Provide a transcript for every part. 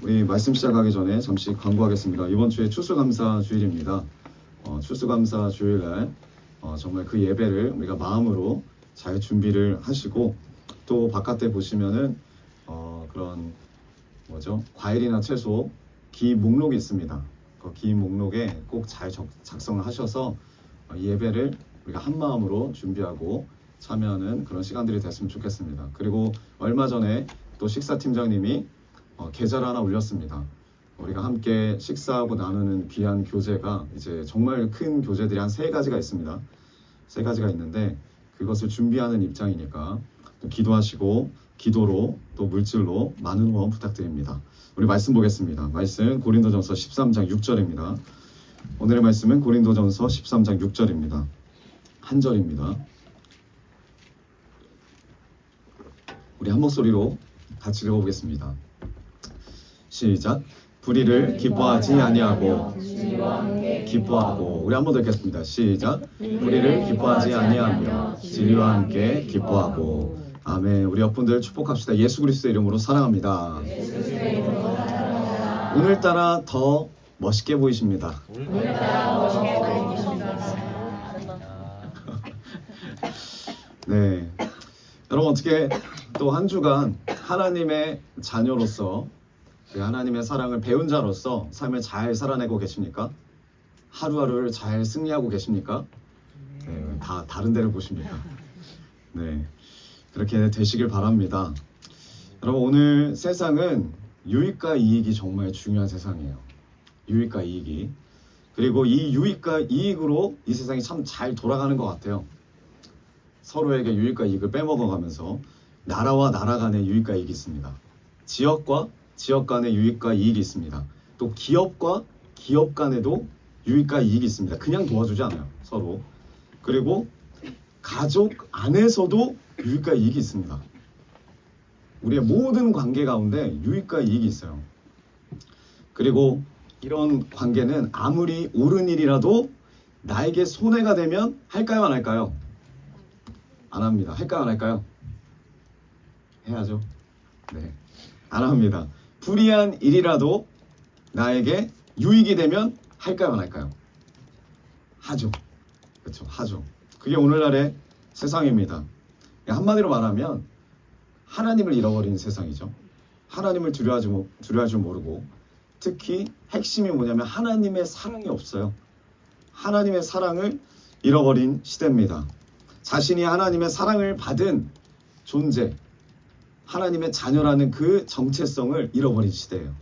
우리 말씀 시작하기 전에 잠시 광고하겠습니다. 이번 주에 추수감사 주일입니다. 추수감사 주일날 정말 그 예배를 우리가 마음으로 잘 준비를 하시고, 또 바깥에 보시면은 그런 과일이나 채소 기 목록이 있습니다. 그 기 목록에 꼭 잘 작성을 하셔서 이 예배를 우리가 한 마음으로 준비하고 참여하는 그런 시간들이 됐으면 좋겠습니다. 그리고 얼마 전에 또 식사팀장님이 계좌를 하나 올렸습니다. 우리가 함께 식사하고 나누는 귀한 교제가 이제 정말 큰 교제들이 한 3가지가 있습니다. 3가지가 있는데 그것을 준비하는 입장이니까 또 기도하시고 기도로 또 물질로 많은 후원 부탁드립니다. 우리 말씀 보겠습니다. 말씀 고린도전서 13장 6절입니다. 오늘의 말씀은 고린도전서 13장 6절입니다. 한 절입니다. 우리 한 목소리로 같이 읽어보겠습니다. 시작. 불의를 기뻐하지 아니하고 기뻐하고. 우리 한 번 더 읽겠습니다. 시작. 불의를 기뻐하지 아니하며 진리와 함께 기뻐하고. 아멘. 우리 옆분들 축복합시다. 예수 그리스도의 이름으로 사랑합니다. 오늘따라 더 멋있게 보이십니다. 네, 여러분 어떻게 또 한 주간 하나님의 자녀로서 하나님의 사랑을 배운 자로서 삶을 잘 살아내고 계십니까? 하루하루를 잘 승리하고 계십니까? 네, 다 다른 데를 보십니까? 네, 그렇게 되시길 바랍니다. 여러분, 오늘 세상은 유익과 이익이 정말 중요한 세상이에요. 유익과 이익이. 그리고 이 유익과 이익으로 이 세상이 참 잘 돌아가는 것 같아요. 서로에게 유익과 이익을 빼먹어가면서 나라와 나라 간의 유익과 이익이 있습니다. 지역과 지역 간의 유익과 이익이 있습니다. 또 기업과 기업 간에도 유익과 이익이 있습니다. 그냥 도와주지 않아요, 서로. 그리고 가족 안에서도 유익과 이익이 있습니다. 우리의 모든 관계 가운데 유익과 이익이 있어요. 그리고 이런 관계는 아무리 옳은 일이라도 나에게 손해가 되면 할까요, 안 할까요? 안 합니다. 할까요, 안 할까요? 해야죠. 네, 안 합니다. 불의한 일이라도 나에게 유익이 되면 할까요, 안 할까요? 하죠. 그렇죠, 하죠. 그게 오늘날의 세상입니다. 한마디로 말하면 하나님을 잃어버린 세상이죠. 하나님을 두려워할 줄 모르고, 특히 핵심이 뭐냐면 하나님의 사랑이 없어요. 하나님의 사랑을 잃어버린 시대입니다. 자신이 하나님의 사랑을 받은 존재, 하나님의 자녀라는 그 정체성을 잃어버린 시대예요.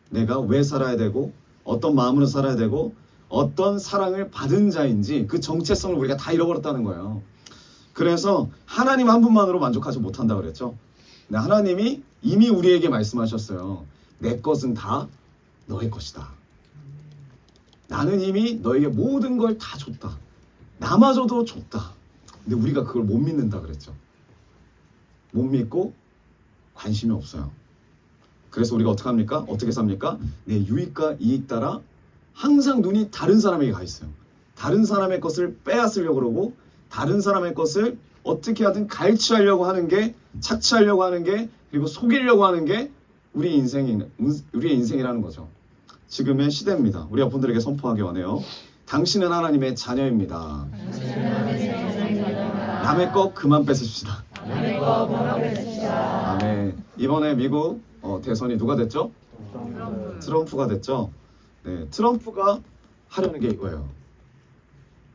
내가 왜 살아야 되고, 어떤 마음으로 살아야 되고, 어떤 사랑을 받은 자인지 그 정체성을 우리가 다 잃어버렸다는 거예요. 그래서 하나님 한 분만으로 만족하지 못한다고 그랬죠. 근데 하나님이 이미 우리에게 말씀하셨어요. 내 것은 다 너의 것이다. 나는 이미 너에게 모든 걸 다 줬다. 나마저도 줬다. 근데 우리가 그걸 못 믿는다 그랬죠. 못 믿고 관심이 없어요. 그래서 우리가 어떻게 합니까? 어떻게 삽니까? 내 유익과 이익 따라 항상 눈이 다른 사람에게 가 있어요. 다른 사람의 것을 빼앗으려고 그러고, 다른 사람의 것을 어떻게 하든 갈취하려고 하는 게, 착취하려고 하는 게, 그리고 속이려고 하는 게 우리의 인생이라는 거죠. 지금의 시대입니다. 우리 여러분들에게 선포하기 원해요. 당신은 하나님의 자녀입니다. 남의 거 그만 뺏읍시다. 아멘. 이번에 미국 대선이 누가 됐죠? 트럼프가 됐죠. 네, 트럼프가 하려는 게 이거예요.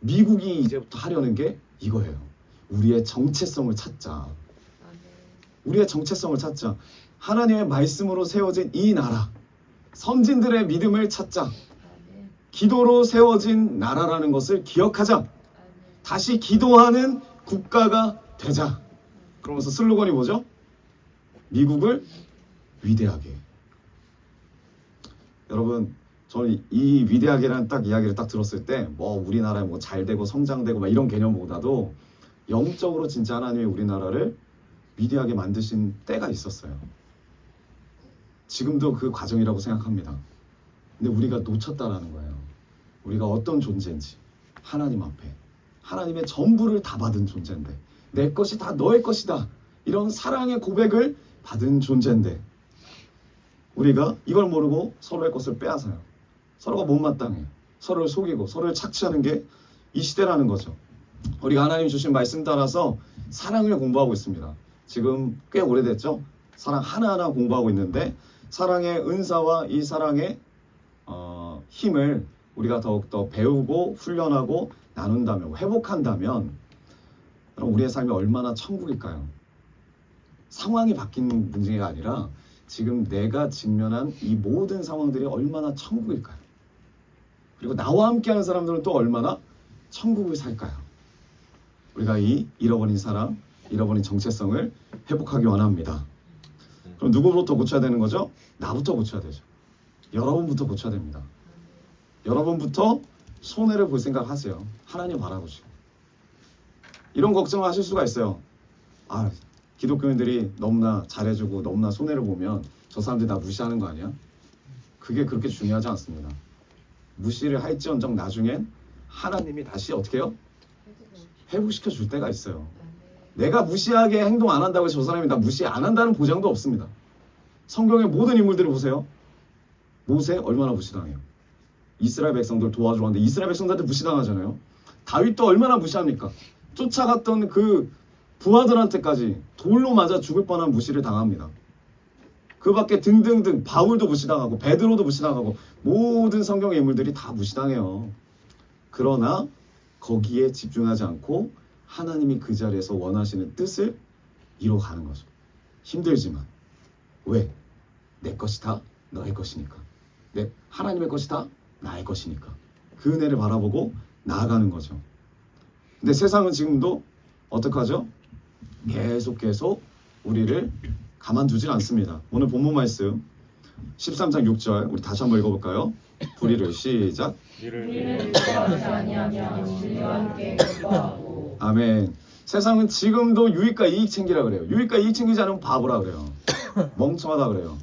미국이 이제부터 하려는 게 이거예요. 우리의 정체성을 찾자. 우리의 정체성을 찾자. 하나님의 말씀으로 세워진 이 나라, 선진들의 믿음을 찾자. 기도로 세워진 나라라는 것을 기억하자. 다시 기도하는 국가가 되자. 그러면서 슬로건이 뭐죠? 미국을 위대하게. 여러분, 저는 이 위대하게라는 이야기를 들었을 때 우리나라에 잘 되고 성장되고 이런 개념보다도 영적으로 진짜 하나님이 우리나라를 위대하게 만드신 때가 있었어요. 지금도 그 과정이라고 생각합니다. 근데 우리가 놓쳤다라는 거예요. 우리가 어떤 존재인지, 하나님 앞에 하나님의 전부를 다 받은 존재인데, 내 것이 다 너의 것이다, 이런 사랑의 고백을 받은 존재인데, 우리가 이걸 모르고 서로의 것을 빼앗아요. 서로가 못마땅해요. 서로를 속이고 서로를 착취하는 게 이 시대라는 거죠. 우리가 하나님 주신 말씀 따라서 사랑을 공부하고 있습니다. 지금 꽤 오래됐죠? 사랑 하나하나 공부하고 있는데 사랑의 은사와 이 사랑의 힘을 우리가 더욱더 배우고 훈련하고 나눈다면, 회복한다면 그럼 우리의 삶이 얼마나 천국일까요? 상황이 바뀐 문제가 아니라 지금 내가 직면한 이 모든 상황들이 얼마나 천국일까요? 그리고 나와 함께하는 사람들은 또 얼마나 천국을 살까요? 우리가 이 잃어버린 사랑, 잃어버린 정체성을 회복하기 원합니다. 그럼 누구부터 고쳐야 되는 거죠? 나부터 고쳐야 되죠. 여러분부터 고쳐야 됩니다. 여러분부터 손해를 볼 생각 하세요. 하나님 바라보시고. 이런 걱정을 하실 수가 있어요. 아, 기독교인들이 너무나 잘해주고 너무나 손해를 보면 저 사람들이 나 무시하는 거 아니야? 그게 그렇게 중요하지 않습니다. 무시를 할지언정 나중엔 하나님이 다시 어떻게 해요? 회복시켜 줄 때가 있어요. 내가 무시하게 행동 안 한다고 해서 저 사람이 나 무시 안 한다는 보장도 없습니다. 성경의 모든 인물들을 보세요. 모세 얼마나 무시당해요. 이스라엘 백성들 도와주러 왔는데 이스라엘 백성들한테 무시당하잖아요. 다윗도 얼마나 무시합니까? 쫓아갔던 그 부하들한테까지 돌로 맞아 죽을 뻔한 무시를 당합니다. 그 밖에 등등등 바울도 무시당하고 베드로도 무시당하고 모든 성경의 인물들이 다 무시당해요. 그러나 거기에 집중하지 않고 하나님이 그 자리에서 원하시는 뜻을 이뤄가는 거죠. 힘들지만. 왜? 내 것이 다 너의 것이니까. 하나님의 것이 다 나의 것이니까. 그 은혜를 바라보고 나아가는 거죠. 근데 세상은 지금도 어떡하죠? 계속 우리를 가만두질 않습니다. 오늘 본문 말씀 13장 6절 우리 다시 한번 읽어볼까요? 불의를 시작. 아멘. 세상은 지금도 유익과 이익 챙기라 그래요. 유익과 이익 챙기지 않으면 바보라 그래요. 멍청하다 그래요.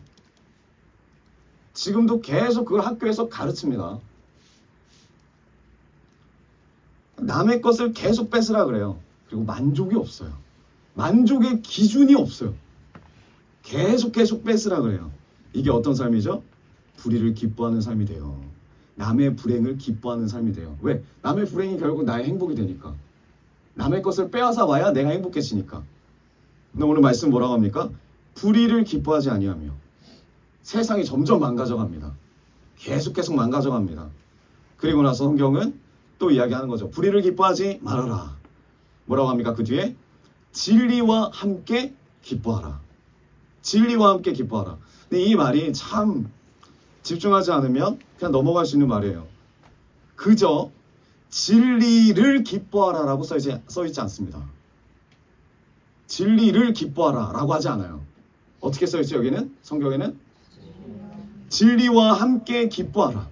지금도 계속 그걸 학교에서 가르칩니다. 남의 것을 계속 뺏으라 그래요. 그리고 만족이 없어요. 만족의 기준이 없어요. 계속 뺏으라 그래요. 이게 어떤 삶이죠? 불의를 기뻐하는 삶이 돼요. 남의 불행을 기뻐하는 삶이 돼요. 왜? 남의 불행이 결국 나의 행복이 되니까. 남의 것을 빼앗아 와야 내가 행복해지니까. 근데 오늘 말씀 뭐라고 합니까? 불의를 기뻐하지 아니하며. 세상이 점점 망가져갑니다. 계속 망가져갑니다. 그리고 나서 성경은 또 이야기하는 거죠. 불의를 기뻐하지 말아라. 뭐라고 합니까? 그 뒤에 진리와 함께 기뻐하라. 진리와 함께 기뻐하라. 근데 이 말이 참 집중하지 않으면 그냥 넘어갈 수 있는 말이에요. 그저 진리를 기뻐하라라고 써있지 않습니다. 진리를 기뻐하라라고 하지 않아요. 어떻게 써있죠? 여기는 성경에는 진리와 함께 기뻐하라.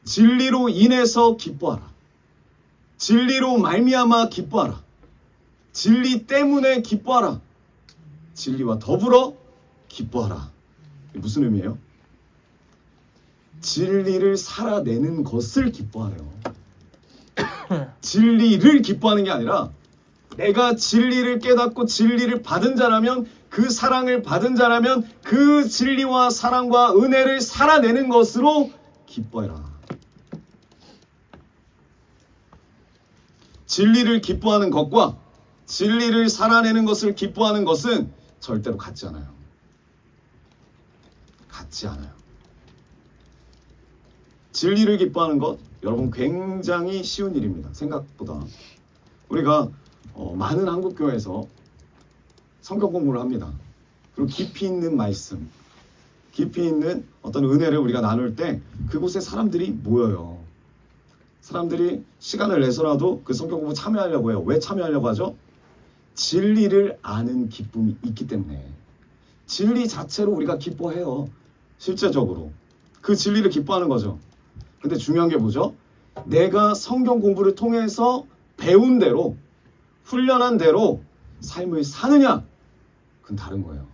진리로 인해서 기뻐하라. 진리로 말미암아 기뻐하라. 진리 때문에 기뻐하라. 진리와 더불어 기뻐하라. 이게 무슨 의미예요? 진리를 살아내는 것을 기뻐하래요. 진리를 기뻐하는 게 아니라 내가 진리를 깨닫고 진리를 받은 자라면, 그 사랑을 받은 자라면 그 진리와 사랑과 은혜를 살아내는 것으로 기뻐해라. 진리를 기뻐하는 것과 진리를 살아내는 것을 기뻐하는 것은 절대로 같지 않아요. 같지 않아요. 진리를 기뻐하는 것, 여러분 굉장히 쉬운 일입니다. 생각보다. 우리가 많은 한국교회에서 성경 공부를 합니다. 그리고 깊이 있는 말씀, 깊이 있는 어떤 은혜를 우리가 나눌 때 그곳에 사람들이 모여요. 사람들이 시간을 내서라도 그 성경 공부 참여하려고 해요. 왜 참여하려고 하죠? 진리를 아는 기쁨이 있기 때문에. 진리 자체로 우리가 기뻐해요. 실제적으로. 그 진리를 기뻐하는 거죠. 근데 중요한 게 뭐죠? 내가 성경 공부를 통해서 배운 대로, 훈련한 대로 삶을 사느냐? 그건 다른 거예요.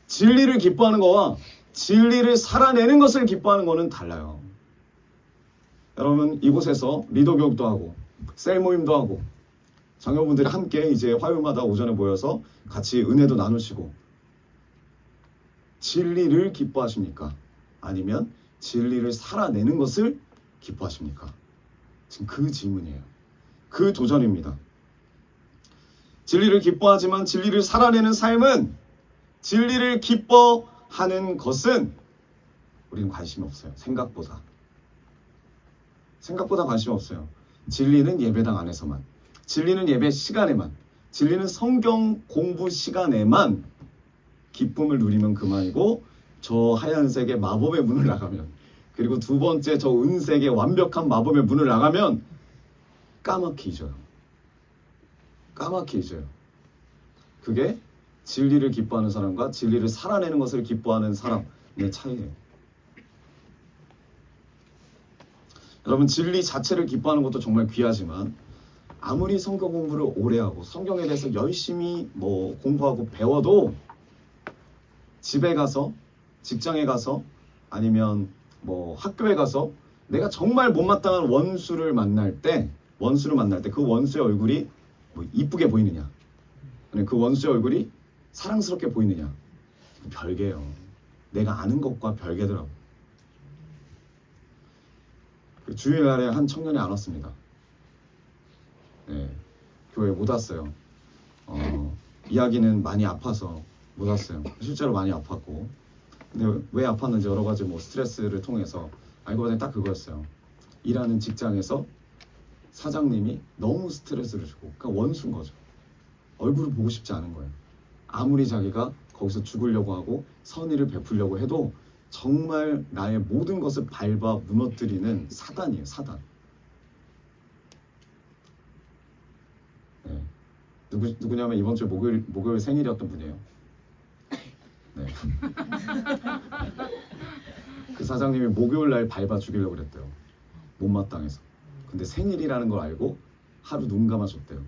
진리를 기뻐하는 거와 진리를 살아내는 것을 기뻐하는 거는 달라요. 여러분, 이곳에서 리더 교육도 하고 셀 모임도 하고 장로분들이 함께 이제 화요일마다 오전에 모여서 같이 은혜도 나누시고 진리를 기뻐하십니까? 아니면 진리를 살아내는 것을 기뻐하십니까? 지금 그 질문이에요. 그 도전입니다. 진리를 기뻐하지만 진리를 살아내는 삶은, 진리를 기뻐하는 것은 우리는 관심이 없어요. 생각보다 관심 없어요. 진리는 예배당 안에서만, 진리는 예배 시간에만, 진리는 성경 공부 시간에만 기쁨을 누리면 그만이고, 저 하얀색의 마법의 문을 나가면, 그리고 두 번째 저 은색의 완벽한 마법의 문을 나가면 까맣게 잊어요. 까맣게 잊어요. 그게 진리를 기뻐하는 사람과 진리를 살아내는 것을 기뻐하는 사람의 차이예요. 여러분, 진리 자체를 기뻐하는 것도 정말 귀하지만, 아무리 성경 공부를 오래 하고 성경에 대해서 열심히 공부하고 배워도 집에 가서, 직장에 가서, 아니면 학교에 가서 내가 정말 못마땅한 원수를 만날 때 그 원수의 얼굴이 이쁘게 보이느냐, 아니면 그 원수의 얼굴이 사랑스럽게 보이느냐, 별개예요. 내가 아는 것과 별개더라고. 그 주일날에 한 청년이 안 왔습니다. 네, 교회에 못 왔어요. 이야기는 많이 아파서 못 왔어요. 실제로 많이 아팠고. 근데 왜 아팠는지 여러 가지 스트레스를 통해서 알고 보니 딱 그거였어요. 일하는 직장에서 사장님이 너무 스트레스를 주고, 그러니까 원수인 거죠. 얼굴을 보고 싶지 않은 거예요. 아무리 자기가 거기서 죽으려고 하고 선의를 베풀려고 해도 정말 나의 모든 것을 밟아 무너뜨리는 사단이에요. 사단. 네. 누구냐면 이번 주 목요일 생일이었던 분이에요. 네. 그 사장님이 목요일 날 밟아 죽이려고 그랬대요. 못마땅해서. 근데 생일이라는 걸 알고 하루 눈 감아줬대요.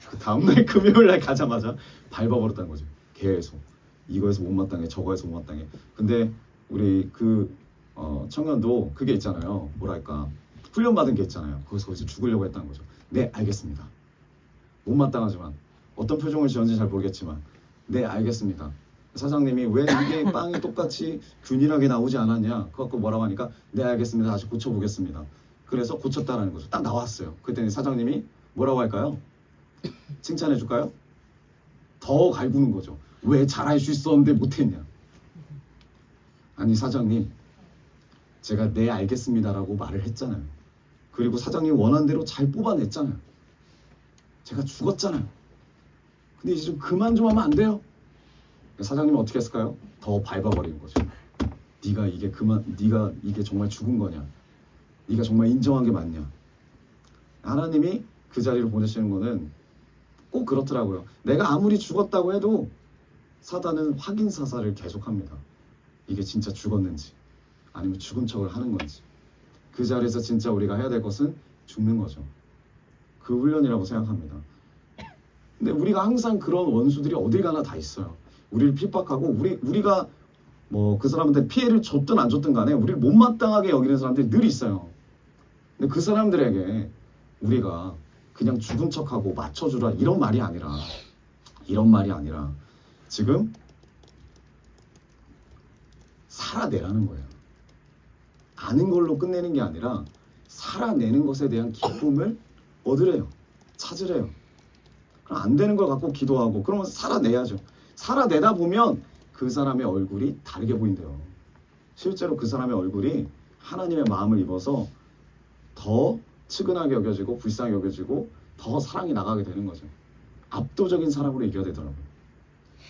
그 다음날 금요일 날 가자마자 밟아버렸다는 거죠. 계속. 이거에서 못마땅해, 저거에서 못마땅해. 근데 우리 청년도 그게 있잖아요. 뭐랄까, 훈련받은 게 있잖아요. 거기서 죽으려고 했다는 거죠. 네, 알겠습니다. 못마땅하지만, 어떤 표정을 지었는지 잘 모르겠지만, 네, 알겠습니다. 사장님이 왜 이게 빵이 똑같이 균일하게 나오지 않았냐, 그거 갖고 뭐라고 하니까, 네, 알겠습니다. 다시 고쳐보겠습니다. 그래서 고쳤다라는 거죠. 딱 나왔어요. 그랬더니 사장님이 뭐라고 할까요? 칭찬해 줄까요? 더 갈구는 거죠. 왜 잘할 수 있었는데 못했냐. 아니 사장님, 제가 네 알겠습니다라고 말을 했잖아요. 그리고 사장님 원하는 대로 잘 뽑아냈잖아요. 제가 죽었잖아요. 근데 이제 좀 그만 좀 하면 안 돼요? 사장님은 어떻게 했을까요? 더 밟아버리는 거죠. 네가 이게 정말 죽은 거냐? 네가 정말 인정한 게 맞냐? 하나님이 그 자리로 보내시는 거는 꼭 그렇더라고요. 내가 아무리 죽었다고 해도 사단은 확인 사살을 계속합니다. 이게 진짜 죽었는지, 아니면 죽은 척을 하는 건지. 그 자리에서 진짜 우리가 해야 될 것은 죽는 거죠. 그 훈련이라고 생각합니다. 근데 우리가 항상 그런 원수들이 어딜 가나 다 있어요. 우리를 핍박하고 우리가 그 사람한테 피해를 줬든 안 줬든 간에 우리를 못마땅하게 여기는 사람들이 늘 있어요. 근데 그 사람들에게 우리가 그냥 죽은 척하고 맞춰주라 이런 말이 아니라 지금 살아내라는 거예요. 아는 걸로 끝내는 게 아니라 살아내는 것에 대한 기쁨을 얻으래요. 찾으래요. 그럼 안 되는 걸 갖고 기도하고 그러면 살아내야죠. 살아내다 보면 그 사람의 얼굴이 다르게 보인대요. 실제로 그 사람의 얼굴이 하나님의 마음을 입어서 더 측은하게 여겨지고 불쌍하게 여겨지고 더 사랑이 나가게 되는 거죠. 압도적인 사랑으로 이겨야 되더라고요.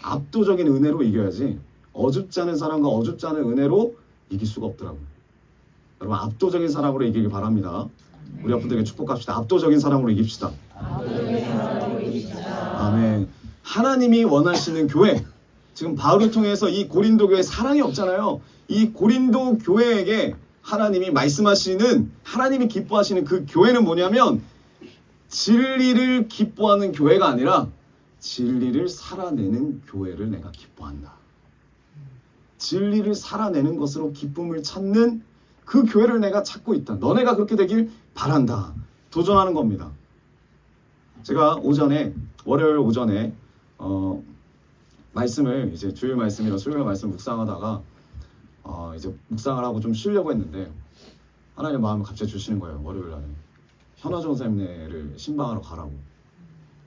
압도적인 은혜로 이겨야지 어줍지 않은 사랑과 어줍지 않은 은혜로 이길 수가 없더라고요. 여러분, 압도적인 사랑으로 이기길 바랍니다. 우리 아픈들에게 축복합시다. 압도적인 사랑으로 이깁시다. 아멘. 하나님이 원하시는 교회, 지금 바울을 통해서 이 고린도 교회에 사랑이 없잖아요. 이 고린도 교회에게 하나님이 말씀하시는, 하나님이 기뻐하시는 그 교회는 뭐냐면 진리를 기뻐하는 교회가 아니라 진리를 살아내는 교회를 내가 기뻐한다. 진리를 살아내는 것으로 기쁨을 찾는 그 교회를 내가 찾고 있다. 너네가 그렇게 되길 바란다. 도전하는 겁니다. 제가 월요일 오전에 말씀을 이제 주일 말씀이랑 수요일 말씀 묵상하다가 이제 묵상을 하고 좀 쉬려고 했는데 하나님 마음을 갑자기 주시는 거예요. 월요일 날에 현아 전사님네를 신방하러 가라고.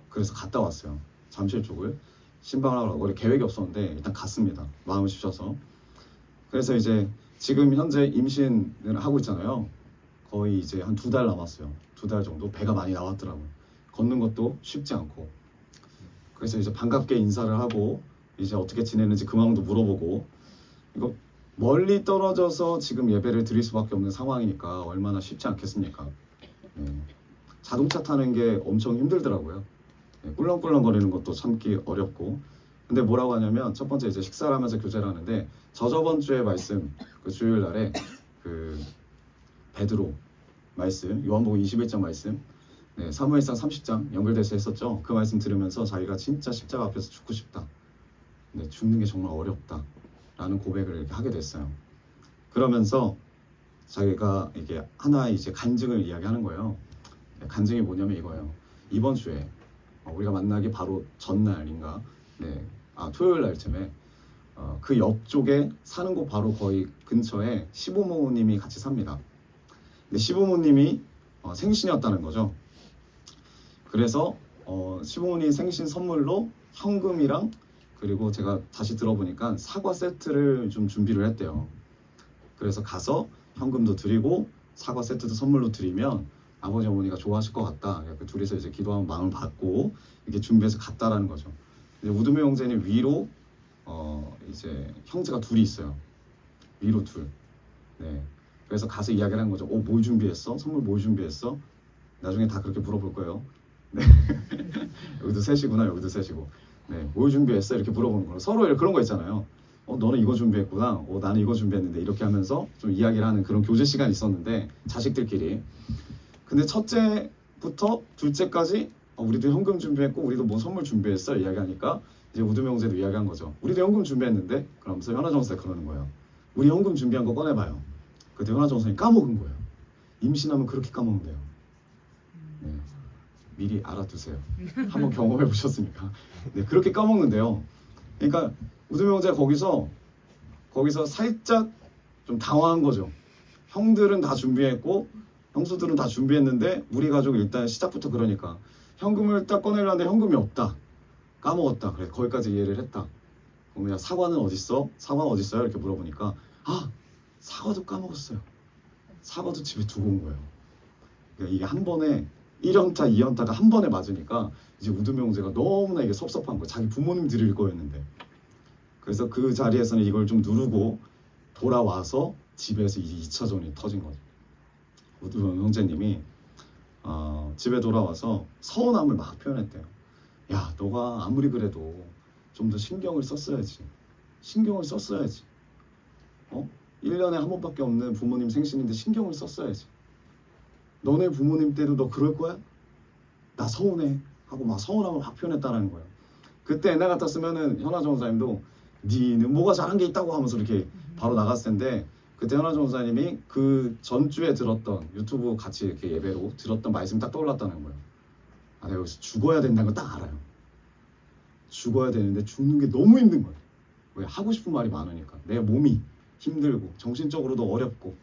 그래서 갔다 왔어요. 잠실 쪽을 신방을 하러. 원래 계획이 없었는데 일단 갔습니다. 마음을 주셔서. 그래서 이제 지금 현재 임신을 하고 있잖아요. 거의 이제 한 2달 남았어요. 2달 정도. 배가 많이 나왔더라고요. 걷는 것도 쉽지 않고. 그래서 이제 반갑게 인사를 하고 이제 어떻게 지내는지 그 마음도 물어보고. 이거 멀리 떨어져서 지금 예배를 드릴 수밖에 없는 상황이니까 얼마나 쉽지 않겠습니까? 네. 자동차 타는 게 엄청 힘들더라고요. 네, 꿀렁꿀렁거리는 것도 참기 어렵고. 근데 뭐라고 하냐면 첫 번째 이제 식사를 하면서 교제를 하는데 저번 주에 말씀 그 주일 날에 그 베드로 말씀 요한복음 21장 말씀 네, 사무엘상 30장 연결돼서 했었죠. 그 말씀 들으면서 자기가 진짜 십자가 앞에서 죽고 싶다. 네, 죽는 게 정말 어렵다. 라는 고백을 이렇게 하게 됐어요. 그러면서 자기가 이게 하나의 이제 간증을 이야기하는 거예요. 간증이 뭐냐면 이거예요. 이번 주에 우리가 만나기 바로 전날인가, 네, 토요일 날쯤에 그 옆쪽에 사는 곳 바로 거의 근처에 시부모님이 같이 삽니다. 근데 시부모님이 생신이었다는 거죠. 그래서 시부모님 생신 선물로 현금이랑 그리고 제가 다시 들어보니까 사과 세트를 좀 준비를 했대요. 그래서 가서 현금도 드리고 사과 세트도 선물로 드리면 아버지 어머니가 좋아하실 것 같다. 그 둘이서 이제 기도하면 마음을 받고 이렇게 준비해서 갔다라는 거죠. 근데 우드메 형제는 위로 이제 형제가 둘이 있어요. 위로 둘. 네. 그래서 가서 이야기를 한 거죠. 뭘 준비했어? 선물 뭘 준비했어? 나중에 다 그렇게 물어볼 거예요. 네. 여기도 셋이구나. 여기도 셋이고. 네, 뭘 준비했어? 이렇게 물어보는 거예요. 서로 그런 거 있잖아요. 너는 이거 준비했구나. 나는 이거 준비했는데 이렇게 하면서 좀 이야기를 하는 그런 교제 시간이 있었는데 자식들끼리. 근데 첫째부터 둘째까지 우리도 현금 준비했고 우리도 뭐 선물 준비했어 이야기하니까 이제 우드메 형제도 이야기한 거죠. 우리도 현금 준비했는데 그러면서 현아 전사가 그러는 거예요. 우리 현금 준비한 거 꺼내봐요. 그때 현아 전사님 까먹은 거예요. 임신하면 그렇게 까먹는데요. 네. 미리 알아두세요. 한번 경험해 보셨습니까? 네, 그렇게 까먹는데요. 그러니까 우드메 형제가 거기서 살짝 좀 당황한 거죠. 형들은 다 준비했고 형수들은 다 준비했는데 우리 가족 일단 시작부터 그러니까 현금을 딱 꺼내려는데 현금이 없다. 까먹었다. 그래 거기까지 이해를 했다. 그러면 사과는 어딨어? 사과는 어딨어요? 이렇게 물어보니까 사과도 까먹었어요. 사과도 집에 두고 온 거예요. 그러니까 이게 한 번에 1연타, 2연타가 한 번에 맞으니까 이제 우드메 형제가 너무나 이게 섭섭한 거예요. 자기 부모님 드릴 거였는데. 그래서 그 자리에서는 이걸 좀 누르고 돌아와서 집에서 이제 2차전이 터진 거죠. 우드메 형제님이 집에 돌아와서 서운함을 막 표현했대요. 야, 너가 아무리 그래도 좀 더 신경을 썼어야지. 신경을 썼어야지. 1년에 한 번밖에 없는 부모님 생신인데 신경을 썼어야지. 너네 부모님 때도 너 그럴 거야? 나 서운해 하고 막 서운함을 막 표현했다는 거예요. 그때 옛날 같았으면은 현아 전사님도 니는 뭐가 잘한 게 있다고 하면서 이렇게 바로 나갔을 텐데 그때 현아 전사님이 그 전주에 들었던 유튜브 같이 이렇게 예배로 들었던 말씀이 딱 떠올랐다는 거예요. 내가 여기서 죽어야 된다는 걸 딱 알아요. 죽어야 되는데 죽는 게 너무 힘든 거예요. 왜? 하고 싶은 말이 많으니까. 내 몸이 힘들고 정신적으로도 어렵고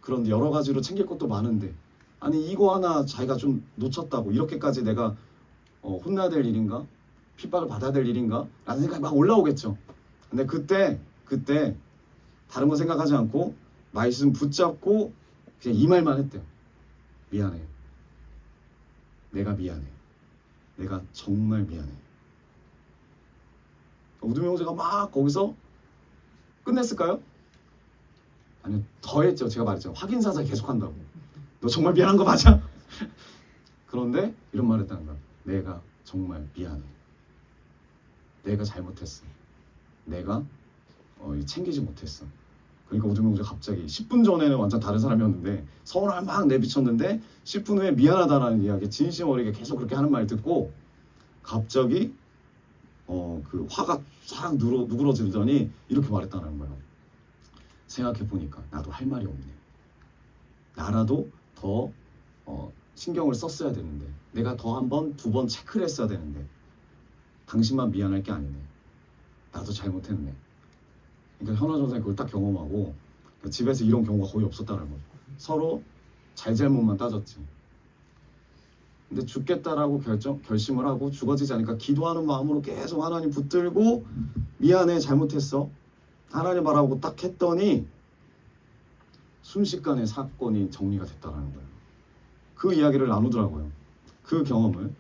그런데 여러 가지로 챙길 것도 많은데 아니 이거 하나 자기가 좀 놓쳤다고 이렇게까지 내가 혼나야 될 일인가? 핍박을 받아야 될 일인가? 라는 생각이 막 올라오겠죠. 근데 그때 다른 거 생각하지 않고 말씀 붙잡고 그냥 이 말만 했대요. 미안해. 내가 미안해. 내가 정말 미안해. 우드메 형제가 막 거기서 끝냈을까요? 아니요, 더 했죠. 제가 말했잖아요. 확인사살 계속한다고. 너 정말 미안한 거 맞아? 그런데 이런 말 했다는 거야. 내가 정말 미안해. 내가 잘못했어. 내가 챙기지 못했어. 그러니까 우드메 형제가 갑자기 10분 전에는 완전 다른 사람이었는데 서운함을 막 내비쳤는데 10분 후에 미안하다라는 이야기 진심 어리게 계속 그렇게 하는 말 듣고 갑자기 그 화가 싹 누그러지더니 이렇게 말했다는 거예요. 생각해보니까 나도 할 말이 없네. 나라도 더 신경을 썼어야 되는데 내가 더 한 번, 두 번 체크를 했어야 되는데 당신만 미안할 게 아니네. 나도 잘못했네. 그러니까 현아 전사님 그걸 딱 경험하고 집에서 이런 경우가 거의 없었다는 거죠. 서로 잘잘못만 따졌지. 근데 죽겠다라고 결심을 하고 죽어지지 않으니까 기도하는 마음으로 계속 하나님 붙들고 미안해 잘못했어 하나님 바라보고 딱 했더니 순식간에 사건이 정리가 됐다라는 거예요. 그 이야기를 나누더라고요. 그 경험을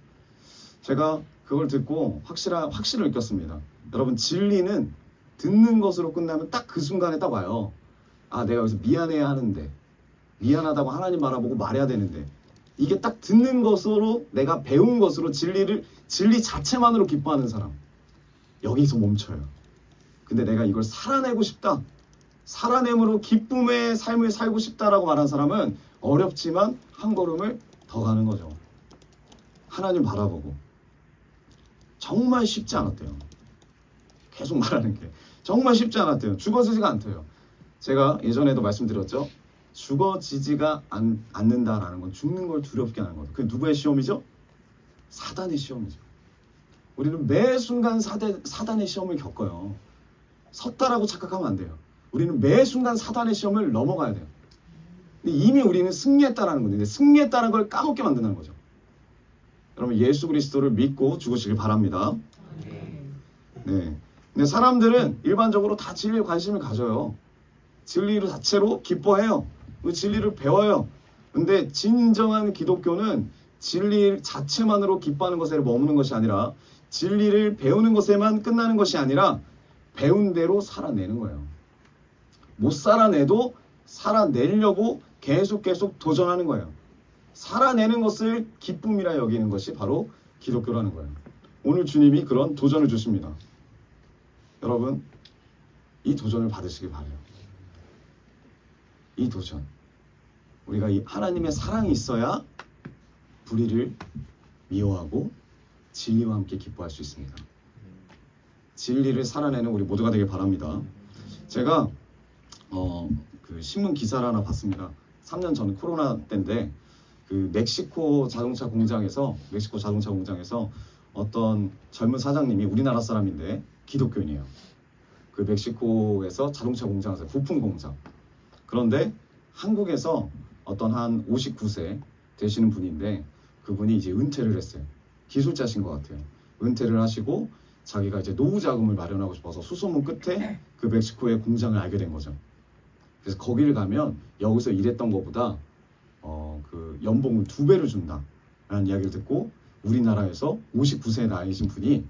제가 그걸 듣고 확실을 느꼈습니다. 여러분 진리는 듣는 것으로 끝나면 딱 그 순간에 딱 와요. 아 내가 여기서 미안해야 하는데 미안하다고 하나님 바라보고 말해야 되는데 이게 딱 듣는 것으로 내가 배운 것으로 진리 자체만으로 기뻐하는 사람 여기서 멈춰요. 근데 내가 이걸 살아내고 싶다 살아냄으로 기쁨의 삶을 살고 싶다라고 말한 사람은 어렵지만 한 걸음을 더 가는 거죠. 하나님 바라보고 정말 쉽지 않았대요. 계속 말하는 게 정말 쉽지 않았대요. 죽어지지가 않대요. 제가 예전에도 말씀드렸죠. 죽어지지가 않는다라는 건 죽는 걸 두렵게 하는 거죠. 그게 누구의 시험이죠? 사단의 시험이죠. 우리는 매 순간 사단의 시험을 겪어요. 섰다라고 착각하면 안 돼요. 우리는 매 순간 사단의 시험을 넘어가야 돼요. 근데 이미 우리는 승리했다라는 건데 승리했다는 걸 까먹게 만드는 거죠. 여러분 예수 그리스도를 믿고 죽으시길 바랍니다. 네. 근데 사람들은 일반적으로 다 진리에 관심을 가져요. 진리 자체로 기뻐해요. 진리를 배워요. 근데 진정한 기독교는 진리 자체만으로 기뻐하는 것에 머무는 것이 아니라 진리를 배우는 것에만 끝나는 것이 아니라 배운 대로 살아내는 거예요. 못 살아내도 살아내려고 계속 도전하는 거예요. 살아내는 것을 기쁨이라 여기는 것이 바로 기독교라는 거예요. 오늘 주님이 그런 도전을 주십니다. 여러분 이 도전을 받으시길 바라요. 이 도전 우리가 이 하나님의 사랑이 있어야 불의를 미워하고 진리와 함께 기뻐할 수 있습니다. 진리를 살아내는 우리 모두가 되길 바랍니다. 제가 그 신문 기사를 하나 봤습니다. 3년 전 코로나 때인데 그 멕시코 자동차 공장에서 어떤 젊은 사장님이 우리나라 사람인데 기독교인이에요. 그 멕시코에서 자동차 공장에서 부품 공장. 그런데 한국에서 어떤 한 59세 되시는 분인데 그분이 이제 은퇴를 했어요. 기술자신 것 같아요. 은퇴를 하시고 자기가 이제 노후 자금을 마련하고 싶어서 수소문 끝에 그 멕시코의 공장을 알게 된 거죠. 그래서 거기를 가면 여기서 일했던 것보다 그 연봉을 2배를 준다라는 이야기를 듣고 우리나라에서 59세 나이신 분이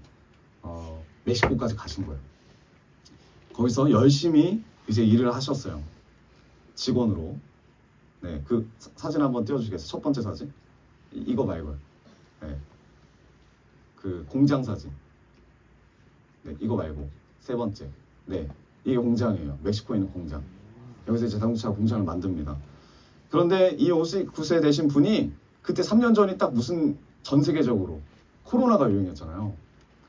멕시코까지 가신 거예요. 거기서 열심히 이제 일을 하셨어요. 직원으로. 네, 그 사진 한번 띄워주시겠어요? 첫 번째 사진. 이거 말고요. 네, 그 공장 사진. 네, 이거 말고 세 번째. 네, 이게 공장이에요. 멕시코에 있는 공장. 여기서 이제 자동차 공장을 만듭니다. 그런데 이 59세 되신 분이 그때 3년 전이 딱 무슨 전 세계적으로 코로나가 유행했잖아요.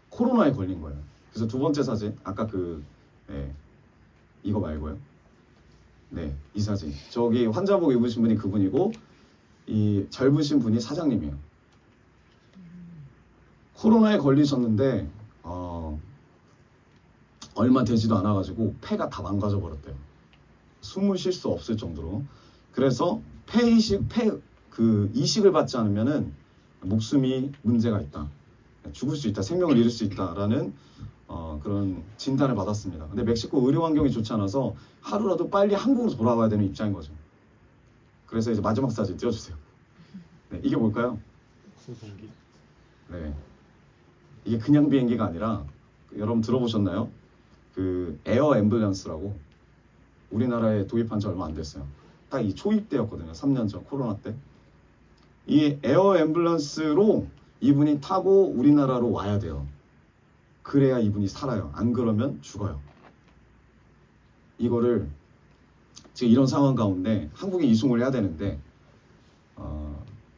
코로나에 걸린 거예요. 그래서 두 번째 사진, 아까 이거 말고요. 네, 이 사진. 저기 환자복 입으신 분이 그분이고 이 젊으신 분이 사장님이에요. 코로나에 걸리셨는데 얼마 되지도 않아가지고 폐가 다 망가져 버렸대요. 숨을 쉴 수 없을 정도로. 그래서 이식을 받지 않으면은 목숨이 문제가 있다. 죽을 수 있다. 생명을 잃을 수 있다라는 그런 진단을 받았습니다. 근데 멕시코 의료 환경이 좋지 않아서 하루라도 빨리 한국으로 돌아와야 되는 입장인 거죠. 그래서 이제 마지막 사진 띄워주세요. 네, 이게 뭘까요? 네, 이게 그냥 비행기가 아니라 여러분 들어보셨나요? 그 에어 앰뷸런스라고 우리나라에 도입한 지 얼마 안 됐어요. 딱 이 초입 때였거든요. 3년 전 코로나 때. 이 에어 앰뷸런스로 이분이 타고 우리나라로 와야 돼요. 그래야 이분이 살아요. 안 그러면 죽어요. 이거를 지금 이런 상황 가운데 한국에 이송을 해야 되는데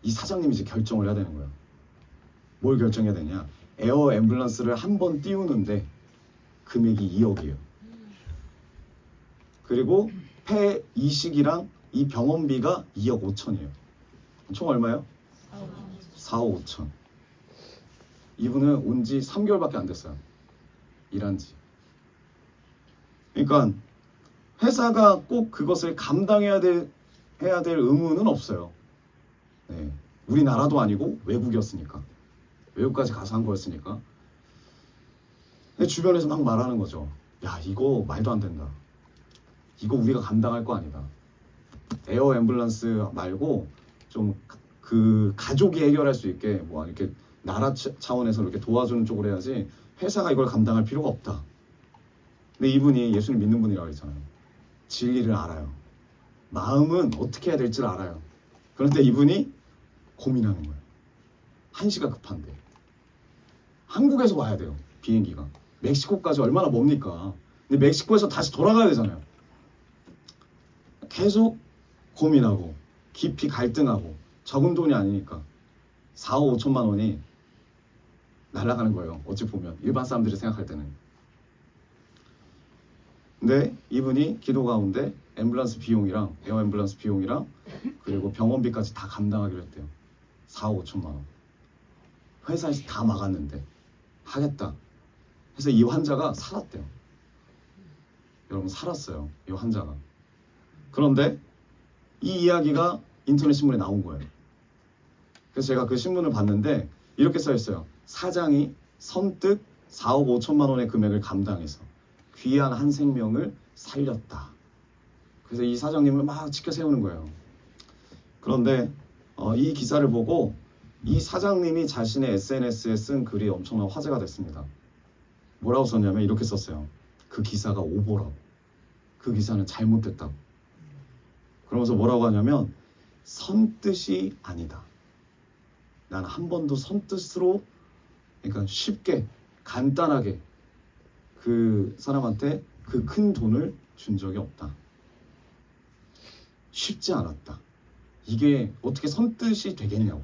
이 사장님이 이제 결정을 해야 되는 거예요. 뭘 결정해야 되냐? 에어 앰뷸런스를 한 번 띄우는데 금액이 2억이에요. 그리고 폐 이식이랑 이 병원비가 2억 5천이에요. 총 얼마요? 4억 5천. 이분은 온 지 3개월밖에 안 됐어요. 일한 지. 그러니까 회사가 꼭 그것을 감당해야 될 의무는 없어요. 네. 우리나라도 아니고 외국이었으니까. 외국까지 가서 한 거였으니까. 근데 주변에서 막 말하는 거죠. 야, 이거 말도 안 된다. 이거 우리가 감당할 거 아니다. 에어 앰뷸런스 말고 좀 그 가족이 해결할 수 있게 뭐 이렇게 나라 차원에서 이렇게 도와주는 쪽으로 해야지 회사가 이걸 감당할 필요가 없다. 근데 이분이 예수님 믿는 분이라고 했잖아요. 진리를 알아요. 마음은 어떻게 해야 될지를 알아요. 그런데 이분이 고민하는 거예요. 한시가 급한데 한국에서 와야 돼요. 비행기가 멕시코까지 얼마나 멉니까? 근데 멕시코에서 다시 돌아가야 되잖아요. 계속 고민하고 깊이 갈등하고 적은 돈이 아니니까 4억 5천만 원이 날아가는 거예요. 어찌 보면 일반 사람들이 생각할 때는. 근데 이분이 기도 가운데 앰뷸런스 비용이랑 에어 앰뷸런스 비용이랑 그리고 병원비까지 다 감당하기로 했대요. 4억 5천만 원. 회사에서 다 막았는데 하겠다. 그래서 이 환자가 살았대요. 여러분 살았어요. 이 환자가. 그런데 이 이야기가 인터넷 신문에 나온 거예요. 그래서 제가 그 신문을 봤는데 이렇게 써 있어요. 사장이 선뜻 4억 5천만 원의 금액을 감당해서 귀한 한 생명을 살렸다. 그래서 이 사장님을 막 지켜 세우는 거예요. 그런데 이 기사를 보고 이 사장님이 자신의 SNS에 쓴 글이 엄청난 화제가 됐습니다. 뭐라고 썼냐면 이렇게 썼어요. 그 기사가 오보라고. 그 기사는 잘못됐다고. 그러면서 뭐라고 하냐면 선뜻이 아니다. 나는 한 번도 선뜻으로 그러니까 쉽게 간단하게 그 사람한테 그 큰 돈을 준 적이 없다. 쉽지 않았다. 이게 어떻게 선뜻이 되겠냐고.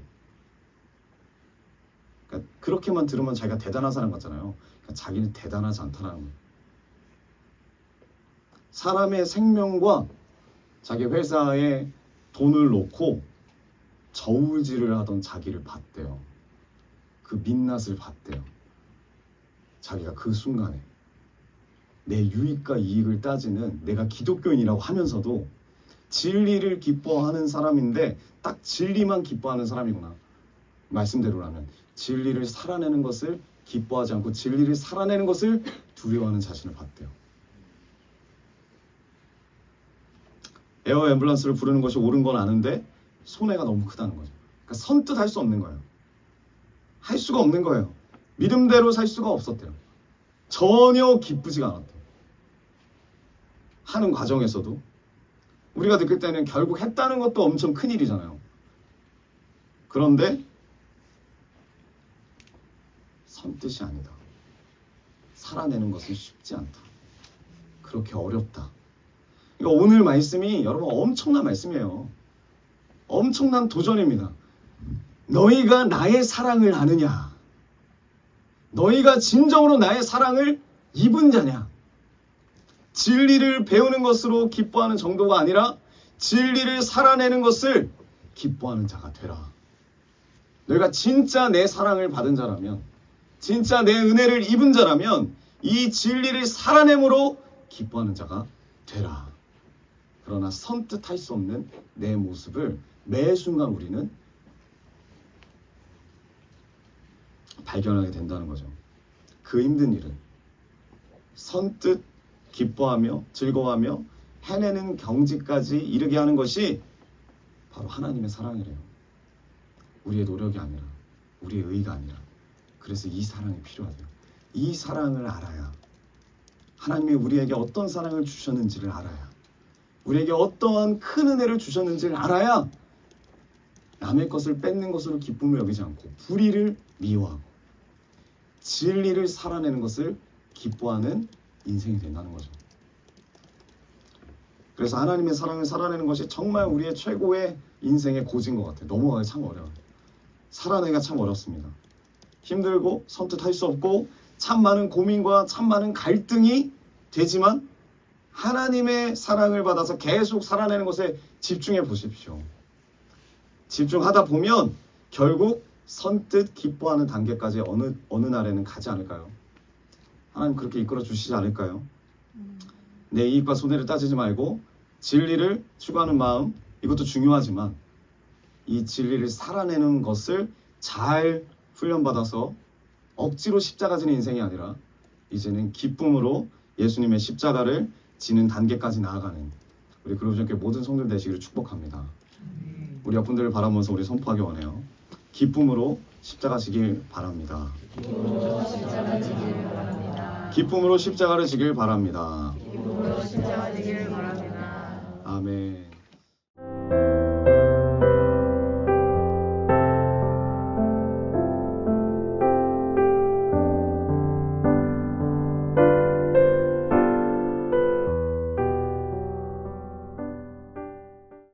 그러니까 그렇게만 들으면 자기가 대단한 사람 같잖아요. 그러니까 자기는 대단하지 않다라는 거예요. 사람의 생명과 자기 회사에 돈을 놓고 저울질을 하던 자기를 봤대요. 그 민낯을 봤대요. 자기가 그 순간에 내 유익과 이익을 따지는 내가 기독교인이라고 하면서도 진리를 기뻐하는 사람인데 딱 진리만 기뻐하는 사람이구나. 말씀대로라면 진리를 살아내는 것을 기뻐하지 않고 진리를 살아내는 것을 두려워하는 자신을 봤대요. 에어 앰뷸런스를 부르는 것이 옳은 건 아는데 손해가 너무 크다는 거죠. 그러니까 선뜻 할 수 없는 거예요. 할 수가 없는 거예요. 믿음대로 살 수가 없었대요. 전혀 기쁘지가 않았대요. 하는 과정에서도 우리가 느낄 때는 결국 했다는 것도 엄청 큰일이잖아요. 그런데 선뜻이 아니다. 살아내는 것은 쉽지 않다. 그렇게 어렵다. 그러니까 오늘 말씀이 여러분 엄청난 말씀이에요. 엄청난 도전입니다. 너희가 나의 사랑을 아느냐? 너희가 진정으로 나의 사랑을 입은 자냐? 진리를 배우는 것으로 기뻐하는 정도가 아니라 진리를 살아내는 것을 기뻐하는 자가 되라. 너희가 진짜 내 사랑을 받은 자라면, 진짜 내 은혜를 입은 자라면 이 진리를 살아냄으로 기뻐하는 자가 되라. 그러나 선뜻 할 수 없는 내 모습을 매 순간 우리는 발견하게 된다는 거죠. 그 힘든 일은 선뜻 기뻐하며 즐거워하며 해내는 경지까지 이르게 하는 것이 바로 하나님의 사랑이래요. 우리의 노력이 아니라 우리의 의가 아니라. 그래서 이 사랑이 필요하대요. 이 사랑을 알아야 하나님이 우리에게 어떤 사랑을 주셨는지를 알아야 우리에게 어떠한 큰 은혜를 주셨는지를 알아야 남의 것을 뺏는 것으로 기쁨을 여기지 않고 불의를 미워하고 진리를 살아내는 것을 기뻐하는 인생이 된다는 거죠. 그래서 하나님의 사랑을 살아내는 것이 정말 우리의 최고의 인생의 고지인 것 같아요. 넘어가기 참 어려워요. 살아내기가 참 어렵습니다. 힘들고 선뜻 할 수 없고 참 많은 고민과 참 많은 갈등이 되지만 하나님의 사랑을 받아서 계속 살아내는 것에 집중해 보십시오. 집중하다 보면 결국 선뜻 기뻐하는 단계까지 어느 날에는 가지 않을까요? 하나님 그렇게 이끌어 주시지 않을까요? 내 이익과 손해를 따지지 말고 진리를 추구하는 마음, 이것도 중요하지만 이 진리를 살아내는 것을 잘 훈련받아서 억지로 십자가 지는 인생이 아니라 이제는 기쁨으로 예수님의 십자가를 지는 단계까지 나아가는 우리 그룹전교회 모든 성도들 되시기를 축복합니다. 우리 옆분들을 바라보면서 우리 선포하기 원해요. 기쁨으로 십자가 지길 바랍니다. 기쁨으로 십자가를 지길 바랍니다. 아멘.